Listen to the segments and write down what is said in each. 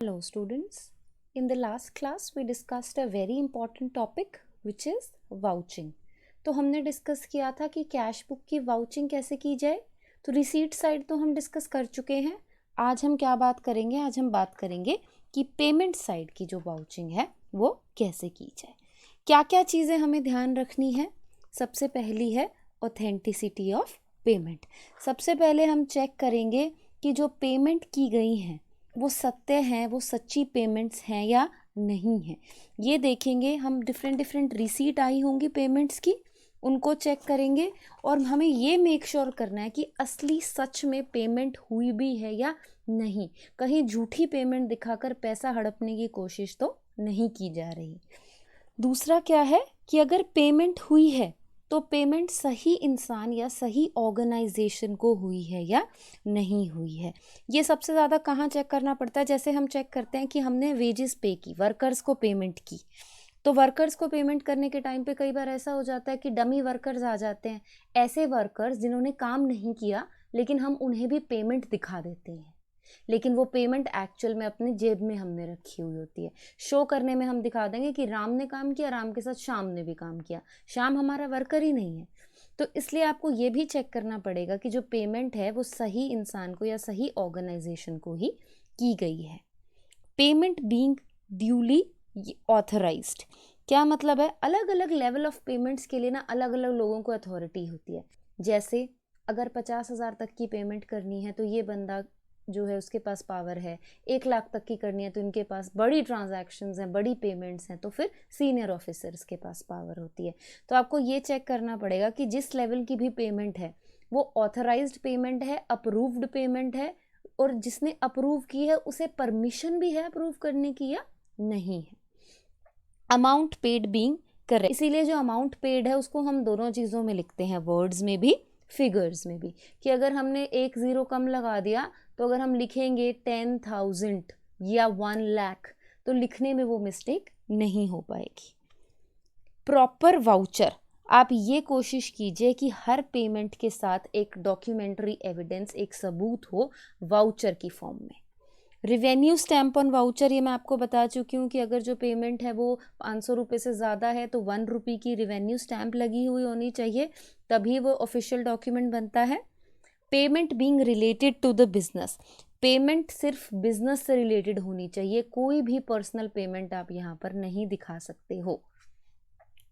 Hello students. In the last class we discussed a very important topic which is vouching. तो हमने discuss किया था कि cash book की वाउचिंग कैसे की जाए। तो रिसीट साइड तो हम डिस्कस कर चुके हैं। आज हम क्या बात करेंगे? आज हम बात करेंगे कि पेमेंट साइड की जो वाउचिंग है वो कैसे की जाए। क्या क्या चीज़ें हमें ध्यान रखनी है? सबसे पहली है ऑथेंटिसिटी ऑफ पेमेंट। सबसे पहले हम चेक करेंगे कि जो पेमेंट की गई हैं वो सत्य हैं, वो सच्ची पेमेंट्स हैं या नहीं हैं। ये देखेंगे हम। डिफरेंट रिसीट आई होंगी पेमेंट्स की, उनको चेक करेंगे और हमें ये मेक श्योर करना है कि असली सच में पेमेंट हुई भी है या नहीं। कहीं झूठी पेमेंट दिखाकर पैसा हड़पने की कोशिश तो नहीं की जा रही। दूसरा क्या है कि अगर पेमेंट हुई है तो पेमेंट सही इंसान या सही ऑर्गेनाइजेशन को हुई है या नहीं हुई है। ये सबसे ज़्यादा कहाँ चेक करना पड़ता है? जैसे हम चेक करते हैं कि हमने वेजेस पे की, वर्कर्स को पेमेंट की, तो वर्कर्स को पेमेंट करने के टाइम पे कई बार ऐसा हो जाता है कि डमी वर्कर्स आ जाते हैं। ऐसे वर्कर्स जिन्होंने काम नहीं किया लेकिन हम उन्हें भी पेमेंट दिखा देते हैं, लेकिन वो पेमेंट एक्चुअल में अपनी जेब में हमने रखी हुई होती है। शो करने में हम दिखा देंगे कि राम ने काम किया, राम के साथ श्याम ने भी काम किया। श्याम हमारा वर्कर ही नहीं है। तो इसलिए आपको ये भी चेक करना पड़ेगा कि जो पेमेंट है वो सही इंसान को या सही ऑर्गेनाइजेशन को ही की गई है। पेमेंट बीइंग ड्यूली ऑथराइज्ड, क्या मतलब है? अलग अलग लेवल ऑफ पेमेंट्स के लिए ना अलग अलग लोगों को अथॉरिटी होती है। जैसे अगर 50,000 तक की पेमेंट करनी है तो ये बंदा जो है उसके पास पावर है। 1 लाख तक की करनी है तो इनके पास बड़ी ट्रांजैक्शंस हैं, बड़ी पेमेंट्स हैं, तो फिर सीनियर ऑफिसर्स के पास पावर होती है। तो आपको ये चेक करना पड़ेगा कि जिस लेवल की भी पेमेंट है वो ऑथराइज्ड पेमेंट है, अप्रूव्ड पेमेंट है, और जिसने अप्रूव की है उसे परमिशन भी है अप्रूव करने की या नहीं है। अमाउंट पेड बीइंग करेक्ट, इसीलिए जो अमाउंट पेड है उसको हम दोनों चीज़ों में लिखते हैं, वर्ड्स में भी फिगर्स में भी। कि अगर हमने एक ज़ीरो कम लगा दिया तो अगर हम लिखेंगे 10,000 या 1 लाख तो लिखने में वो मिस्टेक नहीं हो पाएगी। प्रॉपर वाउचर, आप ये कोशिश कीजिए कि हर पेमेंट के साथ एक डॉक्यूमेंट्री एविडेंस, एक सबूत हो वाउचर की फॉर्म में। रिवेन्यू स्टैम्प ऑन वाउचर, ये मैं आपको बता चुकी हूँ कि अगर जो पेमेंट है वो 500 रुपये से ज़्यादा है तो 1 रुपये की रिवेन्यू स्टैम्प लगी हुई होनी चाहिए, तभी वो ऑफिशियल डॉक्यूमेंट बनता है। Payment being related to the business, payment सिर्फ बिजनेस से रिलेटेड होनी चाहिए, कोई भी पर्सनल पेमेंट आप यहाँ पर नहीं दिखा सकते हो।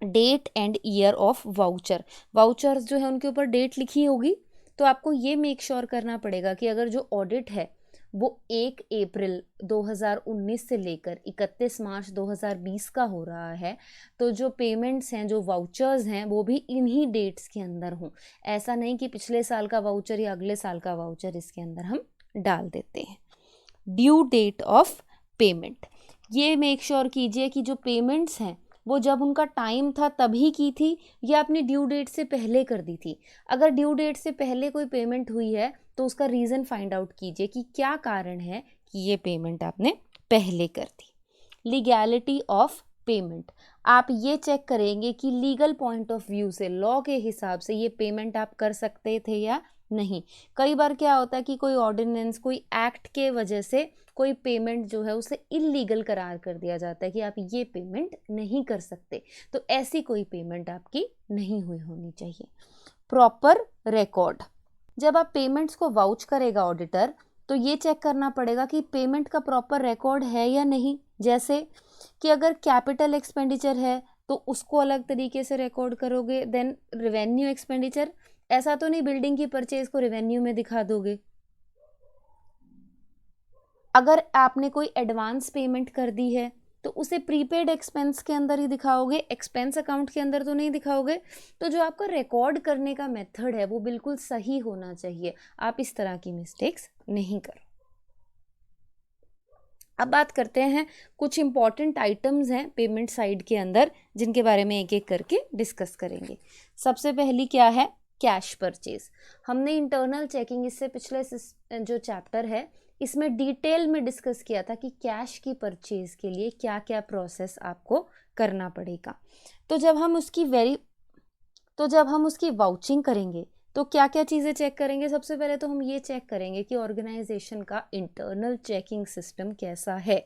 Date and year of voucher, vouchers जो है उनके ऊपर डेट लिखी होगी, तो आपको ये मेक श्योर करना पड़ेगा कि अगर जो ऑडिट है वो 1 अप्रैल 2019 से लेकर 31 मार्च 2020 का हो रहा है तो जो पेमेंट्स हैं, जो वाउचर्स हैं, वो भी इन्हीं डेट्स के अंदर हों। ऐसा नहीं कि पिछले साल का वाउचर या अगले साल का वाउचर इसके अंदर हम डाल देते हैं। ड्यू डेट ऑफ पेमेंट, ये मेक श्योर कीजिए कि जो पेमेंट्स हैं वो जब उनका टाइम था तभी की थी या अपनी ड्यू डेट से पहले कर दी थी। अगर ड्यू डेट से पहले कोई पेमेंट हुई है तो उसका रीज़न फाइंड आउट कीजिए कि क्या कारण है कि ये पेमेंट आपने पहले कर दी। लीगैलिटी ऑफ पेमेंट, आप ये चेक करेंगे कि लीगल पॉइंट ऑफ व्यू से, लॉ के हिसाब से ये पेमेंट आप कर सकते थे या नहीं। कई बार क्या होता है कि कोई ऑर्डिनेंस, कोई एक्ट के वजह से कोई पेमेंट जो है उसे इलीगल करार कर दिया जाता है कि आप ये पेमेंट नहीं कर सकते, तो ऐसी कोई पेमेंट आपकी नहीं हुई होनी चाहिए। प्रॉपर रिकॉर्ड, जब आप पेमेंट्स को वाउच करेगा ऑडिटर तो ये चेक करना पड़ेगा कि पेमेंट का प्रॉपर रिकॉर्ड है या नहीं। जैसे कि अगर कैपिटल एक्सपेंडिचर है तो उसको अलग तरीके से रिकॉर्ड करोगे देन रेवेन्यू एक्सपेंडिचर, ऐसा तो नहीं बिल्डिंग की परचेज को रेवेन्यू में दिखा दोगे। अगर आपने कोई एडवांस पेमेंट कर दी है तो उसे प्रीपेड एक्सपेंस के अंदर ही दिखाओगे, एक्सपेंस अकाउंट के अंदर तो नहीं दिखाओगे। तो जो आपका रिकॉर्ड करने का मेथड है वो बिल्कुल सही होना चाहिए, आप इस तरह की मिस्टेक्स नहीं करो। अब बात करते हैं, कुछ इंपॉर्टेंट आइटम्स हैं पेमेंट साइड के अंदर जिनके बारे में एक एक करके डिस्कस करेंगे। सबसे पहली क्या है? Cash purchase. हमने इंटरनल चेकिंग, इससे पिछले जो चैप्टर है इसमें डिटेल में डिस्कस किया था कि कैश की परचेज के लिए क्या क्या प्रोसेस आपको करना पड़ेगा। तो जब हम उसकी वाउचिंग करेंगे तो क्या क्या चीज़ें चेक करेंगे? सबसे पहले तो हम ये चेक करेंगे कि ऑर्गेनाइजेशन का इंटरनल चेकिंग सिस्टम कैसा है।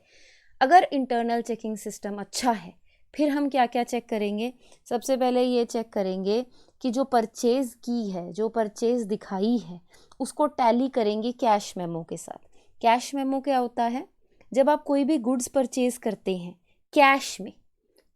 अगर इंटरनल चेकिंग सिस्टम अच्छा है, फिर हम क्या क्या चेक करेंगे? सबसे पहले ये चेक करेंगे कि जो परचेज़ की है, जो परचेज़ दिखाई है, उसको टैली करेंगे कैश मेमो के साथ। कैश मेमो क्या होता है? जब आप कोई भी गुड्स परचेज़ करते हैं कैश में,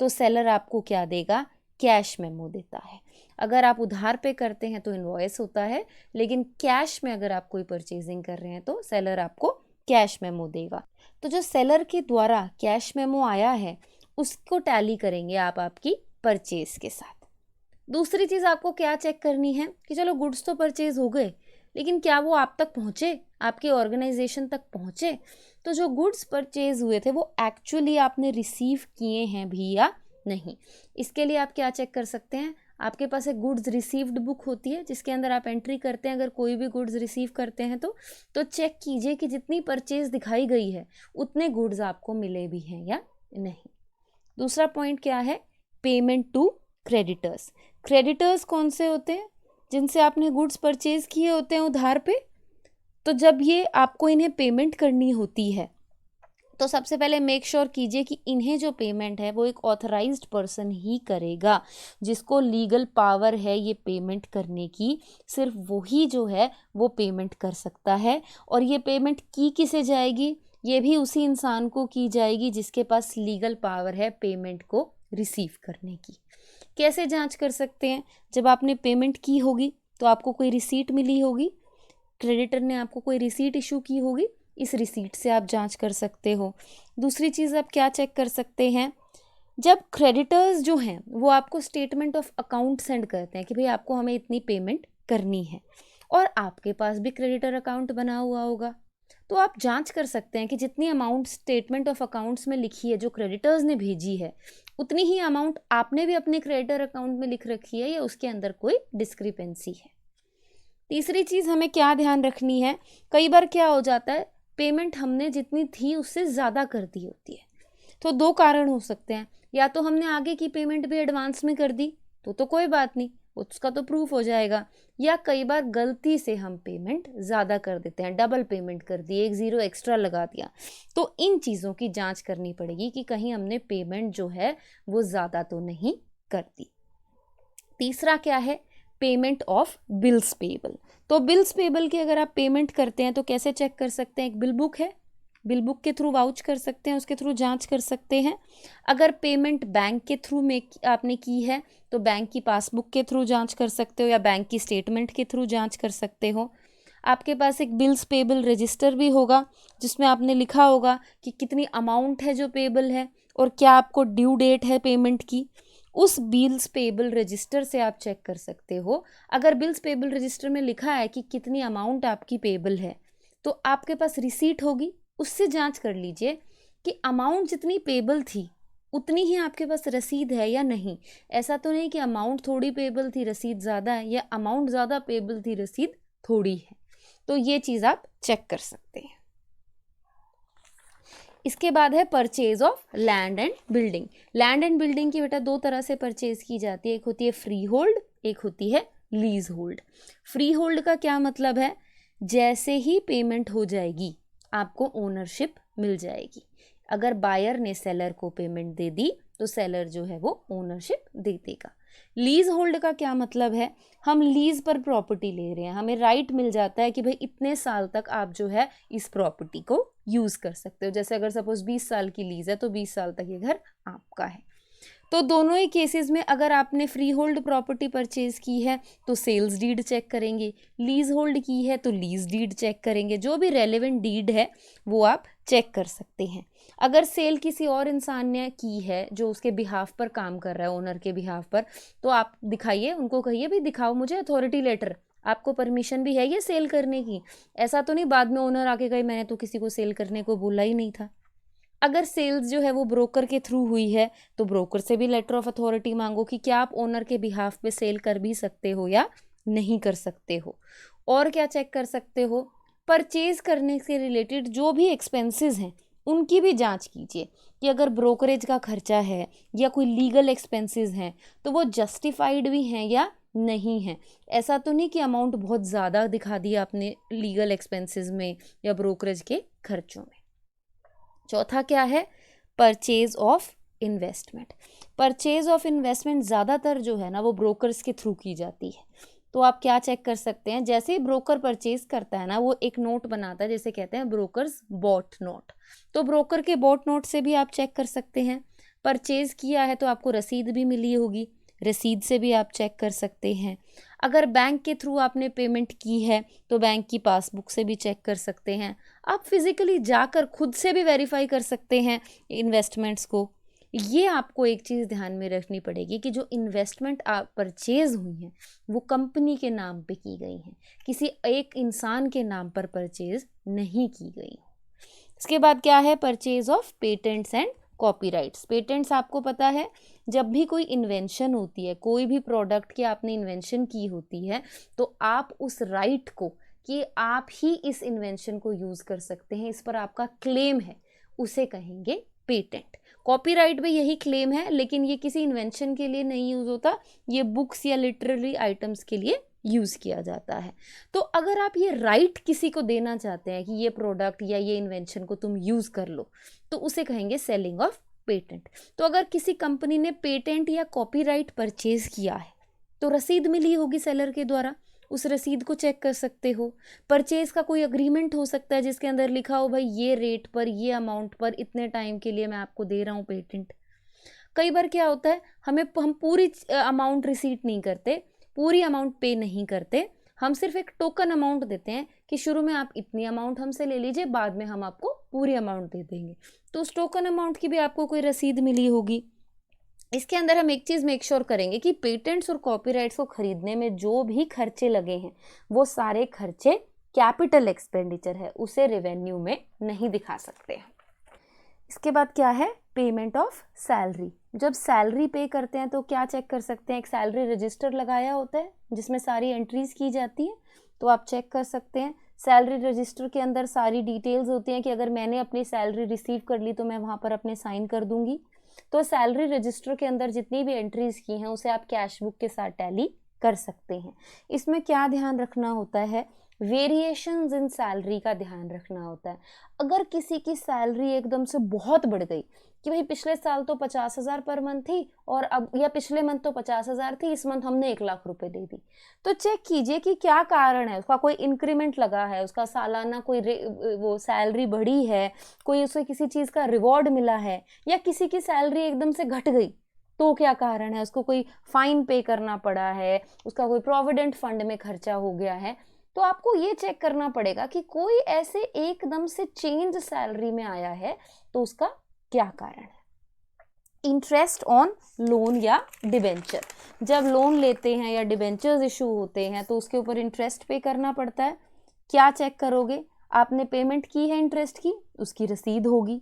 तो सेलर आपको क्या देगा? कैश मेमो देता है। अगर आप उधार पे करते हैं तो इनवॉइस होता है, लेकिन कैश में अगर आप कोई परचेजिंग कर रहे हैं तो सेलर आपको कैश मेमो देगा। तो जो सेलर के द्वारा कैश मेमो आया है उसको टैली करेंगे आप आपकी परचेज के साथ। दूसरी चीज़ आपको क्या चेक करनी है कि चलो गुड्स तो परचेज हो गए, लेकिन क्या वो आप तक पहुँचे, आपके ऑर्गेनाइजेशन तक पहुँचे? तो जो गुड्स परचेज हुए थे वो एक्चुअली आपने रिसीव किए हैं भी या नहीं। इसके लिए आप क्या चेक कर सकते हैं? आपके पास एक गुड्स रिसीव्ड बुक होती है जिसके अंदर आप एंट्री करते हैं अगर कोई भी गुड्स रिसीव करते हैं तो चेक कीजिए कि जितनी परचेज दिखाई गई है उतने गुड्स आपको मिले भी हैं या नहीं। दूसरा पॉइंट क्या है? Payment to creditors. क्रेडिटर्स कौन से होते हैं? जिनसे आपने गुड्स परचेज किए होते हैं उधार पे। तो जब ये आपको इन्हें पेमेंट करनी होती है तो सबसे पहले मेक श्योर कीजिए कि इन्हें जो पेमेंट है वो एक ऑथराइज्ड पर्सन ही करेगा, जिसको लीगल पावर है ये पेमेंट करने की। सिर्फ वही जो है वो पेमेंट कर सकता है। और ये पेमेंट की किसे जाएगी? ये भी उसी इंसान को की जाएगी जिसके पास लीगल पावर है पेमेंट को रिसीव करने की। कैसे जांच कर सकते हैं? जब आपने पेमेंट की होगी तो आपको कोई रिसीट मिली होगी, क्रेडिटर ने आपको कोई रिसीट इशू की होगी, इस रिसीट से आप जांच कर सकते हो। दूसरी चीज़ आप क्या चेक कर सकते हैं? जब क्रेडिटर्स जो हैं वो आपको स्टेटमेंट ऑफ अकाउंट सेंड करते हैं कि भाई आपको हमें इतनी पेमेंट करनी है, और आपके पास भी क्रेडिटर अकाउंट बना हुआ होगा, तो आप जांच कर सकते हैं कि जितनी अमाउंट स्टेटमेंट ऑफ अकाउंट्स में लिखी है जो क्रेडिटर्स ने भेजी है, उतनी ही अमाउंट आपने भी अपने क्रेडिटर अकाउंट में लिख रखी है या उसके अंदर कोई डिस्क्रिपेंसी है। तीसरी चीज़ हमें क्या ध्यान रखनी है? कई बार क्या हो जाता है, पेमेंट हमने जितनी थी उससे ज़्यादा कर दी होती है। तो दो कारण हो सकते हैं, या तो हमने आगे की पेमेंट भी एडवांस में कर दी तो कोई बात नहीं, उसका तो प्रूफ हो जाएगा, या कई बार गलती से हम पेमेंट ज़्यादा कर देते हैं, डबल पेमेंट कर दी, एक ज़ीरो एक्स्ट्रा लगा दिया। तो इन चीज़ों की जांच करनी पड़ेगी कि कहीं हमने पेमेंट जो है वो ज़्यादा तो नहीं कर दी। तीसरा क्या है? Payment of bills payable. तो बिल्स पेबल की अगर आप पेमेंट करते हैं तो कैसे चेक कर सकते हैं? एक बिल बुक है, बिल बुक के थ्रू वाउच कर सकते हैं, उसके थ्रू जांच कर सकते हैं। अगर पेमेंट बैंक के थ्रू में आपने की है तो बैंक की पासबुक के थ्रू जांच कर सकते हो या बैंक की स्टेटमेंट के थ्रू जांच कर सकते हो। आपके पास एक बिल्स पेबल रजिस्टर भी होगा जिसमें आपने लिखा होगा कि कितनी अमाउंट है जो पेबल है और क्या आपको ड्यू डेट है पेमेंट की। उस बिल्स पेबल रजिस्टर से आप चेक कर सकते हो। अगर बिल्स पेबल रजिस्टर में लिखा है कि कितनी अमाउंट आपकी पेबल है तो आपके पास रिसीट होगी, उससे जांच कर लीजिए कि अमाउंट जितनी पेबल थी उतनी ही आपके पास रसीद है या नहीं। ऐसा तो नहीं कि अमाउंट थोड़ी पेबल थी रसीद ज़्यादा है, या अमाउंट ज़्यादा पेबल थी रसीद थोड़ी है। तो ये चीज़ आप चेक कर सकते हैं। इसके बाद है purchase of land and building. Land and building की बेटा दो तरह से परचेज की जाती है, एक होती है फ्री होल्ड, एक होती है लीज होल्ड। फ्री होल्ड का क्या मतलब है? जैसे ही पेमेंट हो जाएगी आपको ओनरशिप मिल जाएगी। अगर बायर ने सेलर को पेमेंट दे दी तो सेलर जो है वो ओनरशिप दे देगा। लीज होल्ड का क्या मतलब है? हम लीज पर प्रॉपर्टी ले रहे हैं, हमें राइट मिल जाता है कि भाई इतने साल तक आप जो है इस प्रॉपर्टी को यूज़ कर सकते हो। जैसे अगर सपोज 20 साल की लीज है तो 20 साल तक ये घर आपका है। तो दोनों ही केसेस में अगर आपने फ्री होल्ड प्रॉपर्टी परचेज की है तो सेल्स डीड चेक करेंगे, लीज होल्ड की है तो लीज डीड चेक करेंगे। जो भी रेलेवेंट डीड है वो आप चेक कर सकते हैं। अगर सेल किसी और इंसान ने की है जो उसके बिहाफ पर काम कर रहा है, ओनर के बिहाफ पर, तो आप दिखाइए, उनको कहिए भाई दिखाओ मुझे अथॉरिटी लेटर, आपको परमिशन भी है ये सेल करने की। ऐसा तो नहीं बाद में ओनर आके कहे मैंने तो किसी को सेल करने को बोला ही नहीं था। अगर सेल्स जो है वो ब्रोकर के थ्रू हुई है तो ब्रोकर से भी लेटर ऑफ अथॉरिटी मांगो कि क्या आप ओनर के बिहाफ पे सेल कर भी सकते हो या नहीं कर सकते हो। और क्या चेक कर सकते हो? परचेज करने से रिलेटेड जो भी एक्सपेंसेस हैं उनकी भी जांच कीजिए कि अगर ब्रोकरेज का खर्चा है या कोई लीगल एक्सपेंसेस हैं तो वो जस्टिफाइड भी हैं या नहीं है। ऐसा तो नहीं कि अमाउंट बहुत ज़्यादा दिखा दिया आपने लीगल एक्सपेंसेस में या ब्रोकरेज के खर्चों में। चौथा क्या है, purchase of investment. Purchase of investment ज़्यादातर जो है ना वो ब्रोकर्स के थ्रू की जाती है। तो आप क्या चेक कर सकते हैं, जैसे ही ब्रोकर परचेज करता है ना वो एक नोट बनाता है, जैसे कहते हैं ब्रोकर्स बॉट नोट। तो ब्रोकर के बॉट नोट से भी आप चेक कर सकते हैं। परचेज किया है तो आपको रसीद भी मिली होगी, रसीद से भी आप चेक कर सकते हैं। अगर बैंक के थ्रू आपने पेमेंट की है तो बैंक की पासबुक से भी चेक कर सकते हैं। आप फिजिकली जाकर खुद से भी वेरीफाई कर सकते हैं इन्वेस्टमेंट्स को। ये आपको एक चीज़ ध्यान में रखनी पड़ेगी कि जो इन्वेस्टमेंट आप परचेज हुई हैं वो कंपनी के नाम पे की गई हैं, किसी एक इंसान के नाम पर परचेज नहीं की गई। इसके बाद क्या है, purchase of patents and copyrights. Patents आपको पता है, जब भी कोई इन्वेंशन होती है, कोई भी प्रोडक्ट की आपने इन्वेंशन की होती है तो आप उस राइट को कि आप ही इस इन्वेंशन को यूज़ कर सकते हैं, इस पर आपका क्लेम है, उसे कहेंगे पेटेंट। कॉपीराइट भी यही क्लेम है, लेकिन ये किसी इन्वेंशन के लिए नहीं यूज़ होता, ये बुक्स या लिटरेरी आइटम्स के लिए यूज़ किया जाता है। तो अगर आप ये राइट किसी को देना चाहते हैं कि ये प्रोडक्ट या ये इन्वेंशन को तुम यूज़ कर लो, तो उसे कहेंगे सेलिंग ऑफ पेटेंट। तो अगर किसी कंपनी ने पेटेंट या कॉपीराइट परचेज किया है तो रसीद मिली होगी सेलर के द्वारा, उस रसीद को चेक कर सकते हो। परचेज का कोई अग्रीमेंट हो सकता है जिसके अंदर लिखा हो भाई ये रेट पर, ये अमाउंट पर, इतने टाइम के लिए मैं आपको दे रहा हूँ पेटेंट। कई बार क्या होता है, हम पूरी अमाउंट रिसीट नहीं करते, पूरी अमाउंट पे नहीं करते, हम सिर्फ एक टोकन अमाउंट देते हैं कि शुरू में आप इतनी अमाउंट हमसे ले लीजिए, बाद में हम आपको पूरी अमाउंट दे देंगे। तो उस टोकन अमाउंट की भी आपको कोई रसीद मिली होगी। इसके अंदर हम एक चीज़ मेक श्योर करेंगे कि पेटेंट्स और कॉपीराइट्स को खरीदने में जो भी खर्चे लगे हैं वो सारे खर्चे कैपिटल एक्सपेंडिचर है, उसे रेवेन्यू में नहीं दिखा सकते हैं। इसके बाद क्या है, पेमेंट ऑफ सैलरी। जब सैलरी पे करते हैं तो क्या चेक कर सकते हैं, एक सैलरी रजिस्टर लगाया होता है जिसमें सारी एंट्रीज की जाती है, तो आप चेक कर सकते हैं। सैलरी रजिस्टर के अंदर सारी डिटेल्स होती हैं कि अगर मैंने अपनी सैलरी रिसीव कर ली तो मैं वहाँ पर अपने साइन कर दूंगी। तो सैलरी रजिस्टर के अंदर जितनी भी एंट्रीज की हैं उसे आप कैश बुक के साथ टैली कर सकते हैं। इसमें क्या ध्यान रखना होता है, वेरिएशंस इन सैलरी का ध्यान रखना होता है। अगर किसी की सैलरी एकदम से बहुत बढ़ गई कि भाई पिछले साल तो 50,000 पर मंथ थी और अब, या पिछले मंथ तो 50,000 थी, इस मंथ हमने 1,00,000 रुपए दे दी, तो चेक कीजिए कि क्या कारण है, उसका कोई इंक्रीमेंट लगा है, उसका सालाना कोई वो सैलरी बढ़ी है, कोई उसे किसी चीज़ का रिवॉर्ड मिला है, या किसी की सैलरी एकदम से घट गई तो क्या कारण है, उसको कोई फाइन पे करना पड़ा है, उसका कोई प्रोविडेंट फंड में खर्चा हो गया है। तो आपको ये चेक करना पड़ेगा कि कोई ऐसे एकदम से चेंज सैलरी में आया है तो उसका क्या कारण है। इंटरेस्ट ऑन लोन या डिबेंचर, जब लोन लेते हैं या डिबेंचर्स इशू होते हैं तो उसके ऊपर इंटरेस्ट पे करना पड़ता है। क्या चेक करोगे, आपने पेमेंट की है इंटरेस्ट की, उसकी रसीद होगी,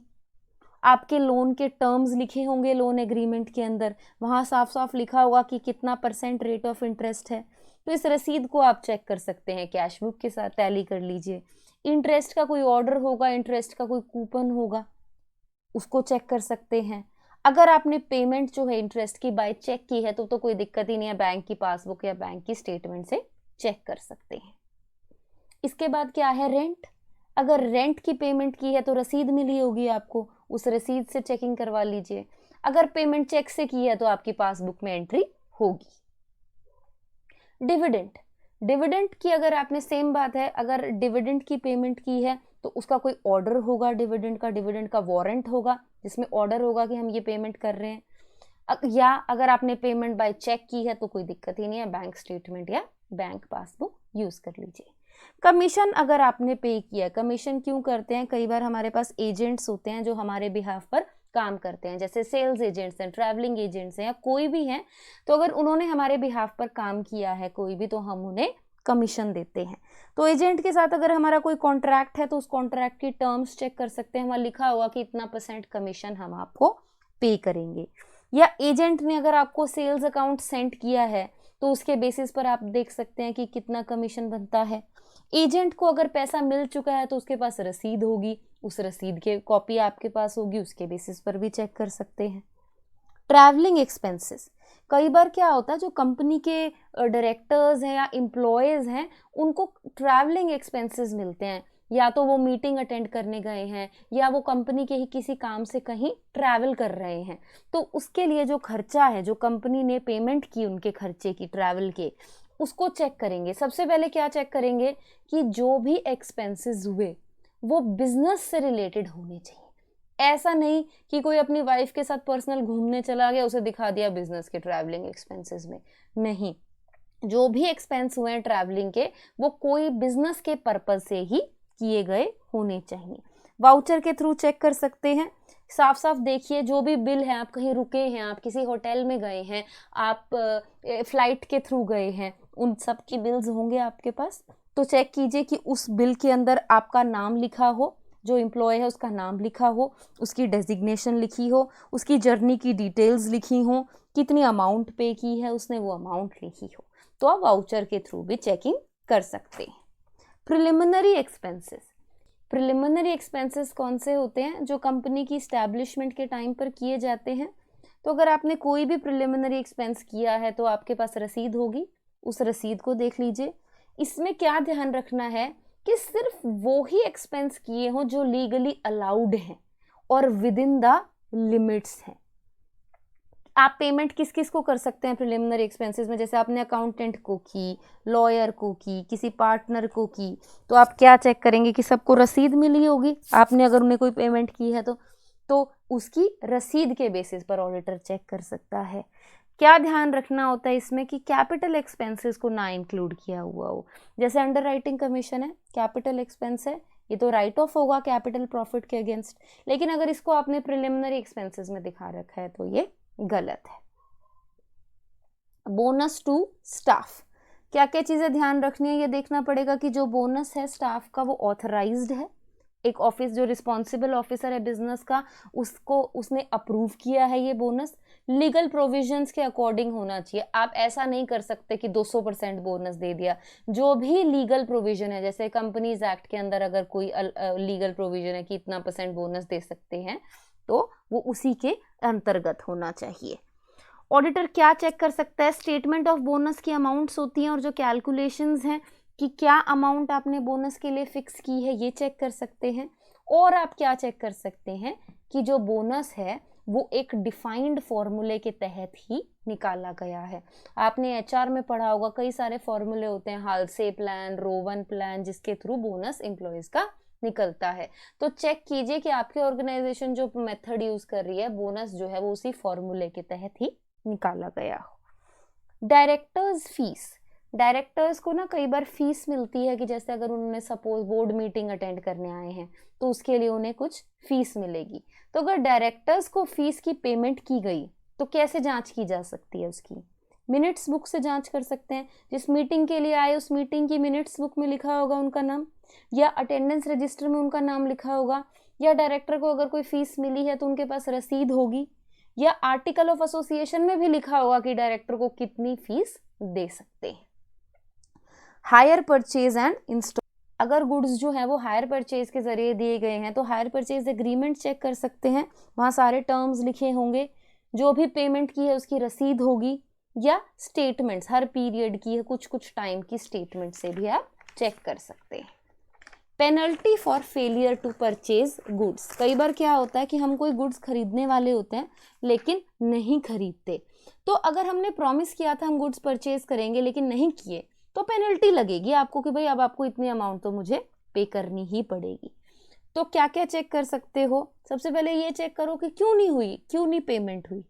आपके लोन के टर्म्स लिखे होंगे लोन एग्रीमेंट के अंदर, वहाँ साफ साफ लिखा होगा कि कितना % रेट ऑफ इंटरेस्ट है, तो इस रसीद को आप चेक कर सकते हैं, कैश बुक के साथ टैली कर लीजिए। इंटरेस्ट का कोई ऑर्डर होगा, इंटरेस्ट का कोई कूपन होगा, उसको चेक कर सकते हैं। अगर आपने पेमेंट जो है इंटरेस्ट की बाय चेक की है तो कोई दिक्कत ही नहीं है, बैंक की पासबुक या बैंक की स्टेटमेंट से चेक कर सकते हैं। इसके बाद क्या है, रेंट। अगर रेंट की पेमेंट की है तो रसीद मिली होगी आपको, उस रसीद से चेकिंग करवा लीजिए। अगर पेमेंट चेक से की है तो आपकी पासबुक में एंट्री होगी। डिविडेंड, डिविडेंड की अगर आपने, सेम बात है, अगर डिविडेंड की पेमेंट की है तो उसका कोई ऑर्डर होगा, डिविडेंड का वारंट होगा जिसमें ऑर्डर होगा कि हम ये पेमेंट कर रहे हैं। या अगर आपने पेमेंट बाय चेक की है तो कोई दिक्कत ही नहीं है, बैंक स्टेटमेंट या बैंक पासबुक यूज कर लीजिए। कमीशन अगर आपने पे किया, कमीशन क्यों करते हैं, कई बार हमारे पास एजेंट्स होते हैं जो हमारे बिहाफ पर काम करते हैं, जैसे सेल्स एजेंट्स हैं, ट्रैवलिंग एजेंट्स हैं, या कोई भी हैं, तो अगर उन्होंने हमारे बिहाफ पर काम किया है कोई भी, तो हम उन्हें कमीशन देते हैं। तो एजेंट के साथ अगर हमारा कोई कॉन्ट्रैक्ट है तो उस कॉन्ट्रैक्ट की टर्म्स चेक कर सकते हैं, वहाँ लिखा होगा कि इतना % कमीशन हम आपको पे करेंगे। या एजेंट ने अगर आपको सेल्स अकाउंट सेंड किया है तो उसके बेसिस पर आप देख सकते हैं कि कितना कमीशन बनता है। एजेंट को अगर पैसा मिल चुका है तो उसके पास रसीद होगी, उस रसीद के कॉपी आपके पास होगी, उसके बेसिस पर भी चेक कर सकते हैं। ट्रैवलिंग एक्सपेंसेस, कई बार क्या होता है जो कंपनी के डायरेक्टर्स हैं या एम्प्लॉयज़ हैं उनको ट्रैवलिंग एक्सपेंसेस मिलते हैं, या तो वो मीटिंग अटेंड करने गए हैं या वो कंपनी के ही किसी काम से कहीं ट्रैवल कर रहे हैं, तो उसके लिए जो खर्चा है जो कंपनी ने पेमेंट की उनके खर्चे की ट्रैवल के, उसको चेक करेंगे। सबसे पहले क्या चेक करेंगे कि जो भी एक्सपेंसेस हुए वो बिजनेस से रिलेटेड होने चाहिए। ऐसा नहीं कि कोई अपनी वाइफ के साथ पर्सनल घूमने चला गया उसे दिखा दिया बिजनेस के ट्रैवलिंग एक्सपेंसेस में, नहीं, जो भी एक्सपेंस हुए हैं ट्रैवलिंग के वो कोई बिजनेस के पर्पज से ही किए गए होने चाहिए। वाउचर के थ्रू चेक कर सकते हैं, साफ साफ देखिए जो भी बिल है, आप कहीं रुके हैं, आप किसी होटल में गए हैं, आप फ्लाइट के थ्रू गए हैं, उन सब की बिल्स होंगे आपके पास, तो चेक कीजिए कि उस बिल के अंदर आपका नाम लिखा हो, जो एम्प्लॉय है उसका नाम लिखा हो, उसकी डेजिग्नेशन लिखी हो, उसकी जर्नी की डिटेल्स लिखी हो, कितनी अमाउंट पे की है उसने वो अमाउंट लिखी हो, तो आप वाउचर के थ्रू भी चेकिंग कर सकते हैं। प्रिलिमिनरी एक्सपेंसेस, प्रिलिमिनरी एक्सपेंसेस कौन से होते हैं? जो कंपनी की इस्टेब्लिशमेंट के टाइम पर किए जाते हैं। तो अगर आपने कोई भी प्रिलिमिनरी एक्सपेंस किया है तो आपके पास रसीद होगी, उस रसीद को देख लीजिए। इसमें क्या ध्यान रखना है कि सिर्फ वो ही एक्सपेंस किए हों जो लीगली अलाउड हैं और विद इन द लिमिट्स हैं। आप पेमेंट किस किस को कर सकते हैं प्रिलिमिनरी एक्सपेंसेस में? जैसे आपने अकाउंटेंट को की, लॉयर को की, किसी पार्टनर को की, तो आप क्या चेक करेंगे कि सबको रसीद मिली होगी। आपने अगर उन्हें कोई पेमेंट की है तो उसकी रसीद के बेसिस पर ऑडिटर चेक कर सकता है। क्या ध्यान रखना होता है इसमें कि कैपिटल एक्सपेंसेस को ना इंक्लूड किया हुआ हो। जैसे अंडर राइटिंग कमीशन है, कैपिटल एक्सपेंस है, ये तो राइट ऑफ होगा कैपिटल प्रॉफिट के अगेंस्ट, लेकिन अगर इसको आपने प्रिलिमिनरी एक्सपेंसेस में दिखा रखा है तो ये गलत है। बोनस टू स्टाफ, क्या क्या चीजें ध्यान रखनी है, ये देखना पड़ेगा कि जो बोनस है स्टाफ का वो ऑथराइज्ड है, एक ऑफिस जो रिस्पॉन्सिबल ऑफिसर है बिजनेस का उसने अप्रूव किया है, ये बोनस लीगल प्रोविजंस के अकॉर्डिंग होना चाहिए। आप ऐसा नहीं कर सकते कि 200% बोनस दे दिया। जो भी लीगल प्रोविजन है, जैसे कंपनीज एक्ट के अंदर अगर कोई लीगल प्रोविजन है कि इतना % बोनस दे सकते हैं तो वो उसी के अंतर्गत होना चाहिए। ऑडिटर क्या चेक कर सकता है? स्टेटमेंट ऑफ बोनस की अमाउंट्स होती हैं और जो कैलकुलेशंस हैं कि क्या अमाउंट आपने बोनस के लिए फिक्स की है ये चेक कर सकते हैं। और आप क्या चेक कर सकते हैं कि जो बोनस है वो एक डिफाइंड फॉर्मूले के तहत ही निकाला गया है। आपने एचआर में पढ़ा होगा, कई सारे फॉर्मूले होते हैं, हालसे प्लान, रोवन प्लान, जिसके थ्रू बोनस एम्प्लॉयज का निकलता है। तो चेक कीजिए कि आपकी ऑर्गेनाइजेशन जो मेथड यूज कर रही है, बोनस जो है वो उसी फॉर्मूले के तहत ही निकाला गया हो। डायरेक्टर्स फीस, डायरेक्टर्स को ना कई बार फीस मिलती है कि जैसे अगर उन्होंने सपोज बोर्ड मीटिंग अटेंड करने आए हैं तो उसके लिए उन्हें कुछ फीस मिलेगी। तो अगर डायरेक्टर्स को फीस की पेमेंट की गई तो कैसे जांच की जा सकती है? उसकी मिनट्स बुक से जांच कर सकते हैं। जिस मीटिंग के लिए आए उस मीटिंग की मिनट्स बुक में लिखा होगा उनका नाम, या अटेंडेंस रजिस्टर में उनका नाम लिखा होगा, या डायरेक्टर को अगर कोई फीस मिली है तो उनके पास रसीद होगी, या आर्टिकल ऑफ एसोसिएशन में भी लिखा होगा कि डायरेक्टर को कितनी फीस दे सकते हैं। हायर परचेज एंड इंस्टॉल, अगर गुड्स जो है वो हायर परचेज के जरिए दिए गए हैं तो हायर परचेज एग्रीमेंट चेक कर सकते हैं, वहाँ सारे टर्म्स लिखे होंगे, जो भी पेमेंट की है उसकी रसीद होगी, या स्टेटमेंट्स हर पीरियड की है, कुछ कुछ टाइम की स्टेटमेंट से भी आप चेक कर सकते हैं। Penalty for failure to purchase goods, कई बार क्या होता है कि हम कोई गुड्स खरीदने वाले होते हैं लेकिन नहीं खरीदते, तो अगर हमने प्रॉमिस किया था हम गुड्स परचेज करेंगे लेकिन नहीं किए तो पेनल्टी लगेगी आपको कि भाई अब आपको इतनी अमाउंट तो मुझे पे करनी ही पड़ेगी। तो क्या क्या चेक कर सकते हो? सबसे पहले ये चेक करो कि क्यों नहीं हुई, क्यों नहीं पेमेंट हुई,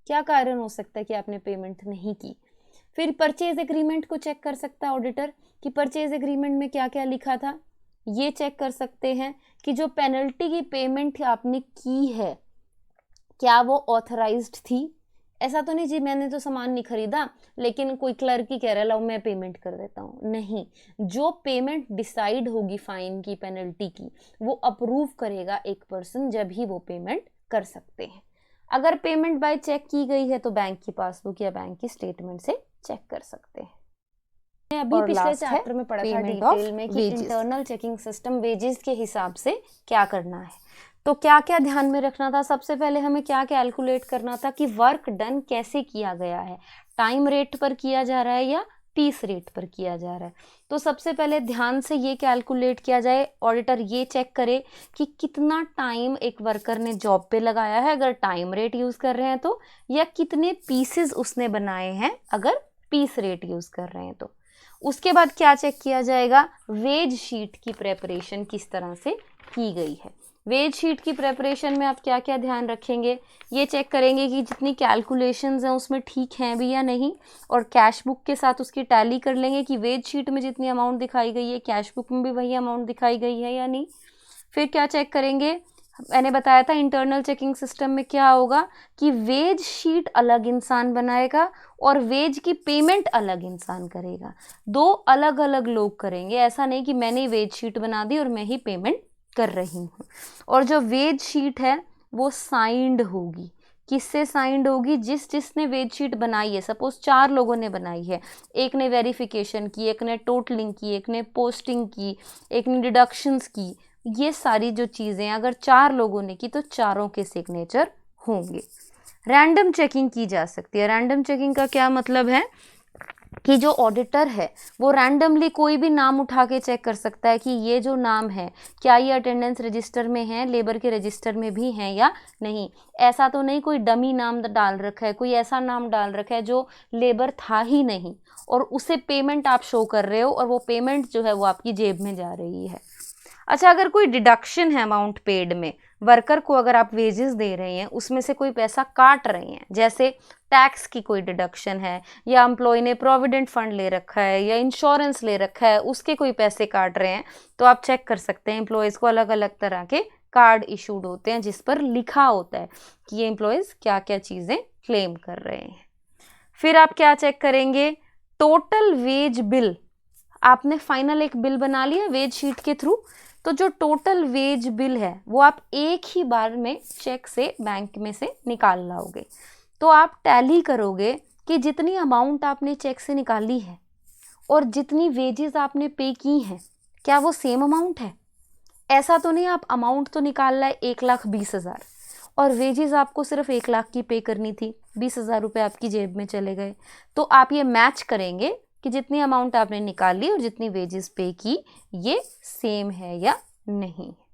क्या कारण हो सकता है कि आपने पेमेंट नहीं की। फिर परचेज एग्रीमेंट को चेक कर सकता है ऑडिटर कि परचेज एग्रीमेंट में क्या क्या लिखा था। ये चेक कर सकते हैं कि जो पेनल्टी की पेमेंट आपने की है क्या वो ऑथराइज्ड थी। ऐसा तो नहीं जी मैंने तो सामान नहीं खरीदा लेकिन कोई क्लर्क ही कह रहा है लाओ मैं पेमेंट कर देता हूँ, नहीं, जो पेमेंट डिसाइड होगी फाइन की, पेनल्टी की, वो अप्रूव करेगा एक पर्सन, जब ही वो पेमेंट कर सकते हैं। अगर पेमेंट बाय चेक की गई है तो बैंक की पासबुक या बैंक की स्टेटमेंट से चेक कर सकते हैं। अभी पिछले चैप्टर में पढ़ा था डिटेल में कि इंटरनल चेकिंग सिस्टम वेजेस के हिसाब से क्या करना है। तो क्या क्या ध्यान में रखना था, सबसे पहले हमें क्या कैलकुलेट करना था कि वर्क डन कैसे किया गया है, टाइम रेट पर किया जा रहा है या पीस रेट पर किया जा रहा है। तो सबसे पहले ध्यान से ये कैलकुलेट किया जाए, ऑडिटर ये चेक करे कि कितना टाइम एक वर्कर ने जॉब पे लगाया है अगर टाइम रेट यूज कर रहे हैं तो, या कितने पीसेस उसने बनाए हैं अगर पीस रेट यूज कर रहे हैं तो। उसके बाद क्या चेक किया जाएगा, वेज शीट की प्रेपरेशन किस तरह से की गई है। वेज शीट की प्रेपरेशन में आप क्या क्या ध्यान रखेंगे, ये चेक करेंगे कि जितनी कैलकुलेशंस हैं उसमें ठीक हैं भी या नहीं, और कैश बुक के साथ उसकी टैली कर लेंगे कि वेज शीट में जितनी अमाउंट दिखाई गई है कैश बुक में भी वही अमाउंट दिखाई गई है या नहीं। फिर क्या चेक करेंगे, मैंने बताया था इंटरनल चेकिंग सिस्टम में क्या होगा कि वेज शीट अलग इंसान बनाएगा और वेज की पेमेंट अलग इंसान करेगा, दो अलग अलग लोग करेंगे। ऐसा नहीं कि मैंने वेज शीट बना दी और मैं ही पेमेंट कर रही हूँ। और जो वेज शीट है वो साइंड होगी, किससे साइंड होगी, जिसने वेज शीट बनाई है। सपोज 4 लोगों ने बनाई है, एक ने वेरिफिकेशन की, एक ने टोटलिंग की, एक ने पोस्टिंग की, एक ने डिडक्शंस की। ये सारी जो चीज़ें अगर 4 लोगों ने की तो चारों के सिग्नेचर होंगे। रैंडम चेकिंग की जा सकती है। रैंडम चेकिंग का क्या मतलब है कि जो ऑडिटर है वो रैंडमली कोई भी नाम उठा के चेक कर सकता है कि ये जो नाम है क्या ये अटेंडेंस रजिस्टर में है, लेबर के रजिस्टर में भी है या नहीं। ऐसा तो नहीं कोई डमी नाम डाल रखा है, कोई ऐसा नाम डाल रखा है जो लेबर था ही नहीं और उसे पेमेंट आप शो कर रहे हो और वो पेमेंट जो है वो आपकी जेब में जा रही है। अच्छा, अगर कोई डिडक्शन है अमाउंट पेड में, वर्कर को अगर आप वेजेस दे रहे हैं उसमें से कोई पैसा काट रहे हैं, जैसे टैक्स की कोई डिडक्शन है या एम्प्लॉय ने प्रोविडेंट फंड ले रखा है या इंश्योरेंस ले रखा है उसके कोई पैसे काट रहे हैं, तो आप चेक कर सकते हैं। एम्प्लॉयज़ को अलग अलग तरह के कार्ड इशूड होते हैं जिस पर लिखा होता है कि ये एम्प्लॉयज़ क्या क्या चीज़ें क्लेम कर रहे हैं। फिर आप क्या चेक करेंगे, टोटल वेज बिल। आपने फाइनल एक बिल बना लिया वेज शीट के थ्रू, तो जो टोटल वेज बिल है वो आप एक ही बार में चेक से बैंक में से निकाल लाओगे। तो आप टैली करोगे कि जितनी अमाउंट आपने चेक से निकाली है और जितनी वेजेस आपने पे की हैं क्या वो सेम अमाउंट है। ऐसा तो नहीं आप अमाउंट तो निकाल लाए 1,20,000 और वेजेस आपको सिर्फ 1 लाख की पे करनी थी, 20,000 रुपये आपकी जेब में चले गए। तो आप ये मैच करेंगे कि जितनी अमाउंट आपने निकाली और जितनी वेजेस पे की ये सेम है या नहीं।